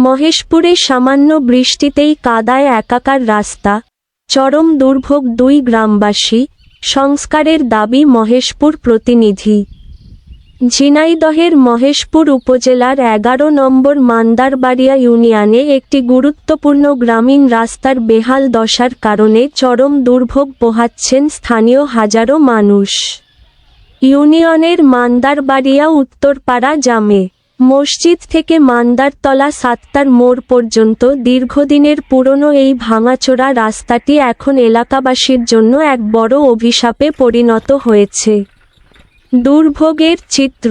মহেশপুরে সামান্য বৃষ্টিতেই কাদায় একাকার রাস্তা, চরম দুর্ভোগ দুই গ্রামবাসী, সংস্কারের দাবি মহেশপুর প্রতিনিধি। ঝিনাইদহের মহেশপুর উপজেলার ১১ নম্বর মান্দারবাড়িয়া ইউনিয়নে একটি গুরুত্বপূর্ণ গ্রামীণ রাস্তার বেহাল দশার কারণে চরম দুর্ভোগ পোহাচ্ছেন স্থানীয় হাজারো মানুষ। ইউনিয়নের মান্দারবাড়িয়া উত্তরপাড়া জামে মসজিদ থেকে মান্দারতলা সাত্তার মোড় পর্যন্ত দীর্ঘদিনের পুরনো এই ভাঙাচোরা রাস্তাটি এখন এলাকাবাসীর জন্য এক বড় অভিশাপে পরিণত হয়েছে। দুর্ভোগের চিত্র।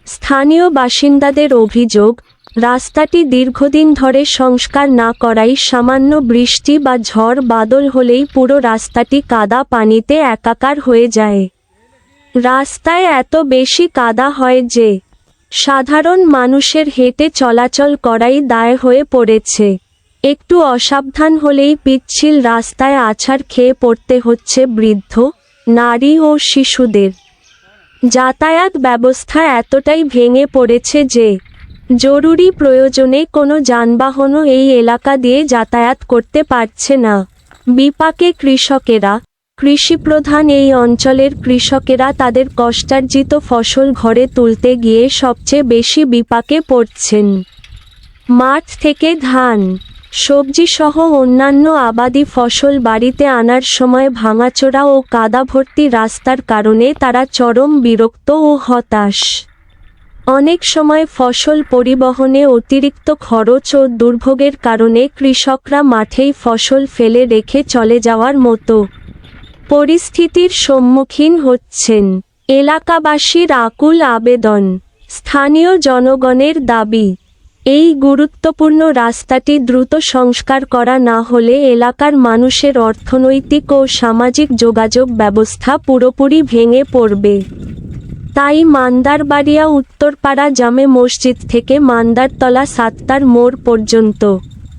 স্থানীয় বাসিন্দাদের অভিযোগ, রাস্তাটি দীর্ঘদিন ধরে সংস্কার না করায় সামান্য বৃষ্টি বা ঝড় বাদল হলেই পুরো রাস্তাটি কাদা পানিতে একাকার হয়ে যায়। রাস্তায় এত বেশি কাদা হয় যে সাধারণ মানুষের হেঁটে চলাচল করাই দায় হয়ে পড়েছে। একটু অসাবধান হলেই পিচ্ছিল রাস্তায় আছাড় খেয়ে পড়তে হচ্ছে বৃদ্ধ, নারী ও শিশুদের। যাতায়াত ব্যবস্থা এতটাই ভেঙে পড়েছে যে জরুরি প্রয়োজনে কোনো যানবাহনও এই এলাকা দিয়ে যাতায়াত করতে পারছে না। বিপাকে কৃষকেরা। কৃষিপ্রধান এই অঞ্চলের কৃষকেরা তাদের কষ্টার্জিত ফসল ঘরে তুলতে গিয়ে সবচেয়ে বেশি বিপাকে পড়ছেন। মাঠ থেকে ধান, সবজি সহ অন্যান্য আবাদি ফসল বাড়িতে আনার সময় ভাঙাচোরা ও কাদাভর্তি রাস্তার কারণে তারা চরম বিরক্ত ও হতাশ। অনেক সময় ফসল পরিবহনে অতিরিক্ত খরচ ও দুর্ভোগের কারণে কৃষকরা মাঠেই ফসল ফেলে রেখে চলে যাওয়ার মতো পরিস্থিতির সম্মুখীন হচ্ছেন। এলাকাবাসীর আকুল আবেদন, স্থানীয় জনগণের দাবি, এই গুরুত্বপূর্ণ রাস্তাটি দ্রুত সংস্কার করা না হলে এলাকার মানুষের অর্থনৈতিক ও সামাজিক যোগাযোগ ব্যবস্থা পুরোপুরি ভেঙে পড়বে। তাই মান্দারবাড়িয়া উত্তরপাড়া জামে মসজিদ থেকে মান্দারতলা সাত্তার মোড় পর্যন্ত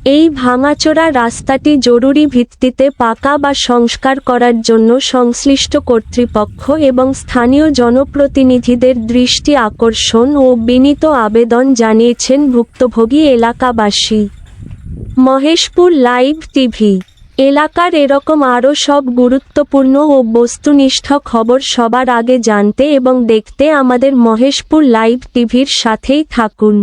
এই ভাঙাচোরা রাস্তাটি জরুরি ভিত্তিতে পাকা বা সংস্কার করার জন্য সংশ্লিষ্ট কর্তৃপক্ষ এবং স্থানীয় জনপ্রতিনিধিদের দৃষ্টি আকর্ষণ ও বিনীত আবেদন জানিয়েছেন ভুক্তভোগী এলাকাবাসী। Maheshpur live TV. এলাকার এরকম আরও সব গুরুত্বপূর্ণ ও বস্তুনিষ্ঠ খবর সবার আগে জানতে এবং দেখতে আমাদের মহেশপুর লাইভ টিভির সাথেই থাকুন।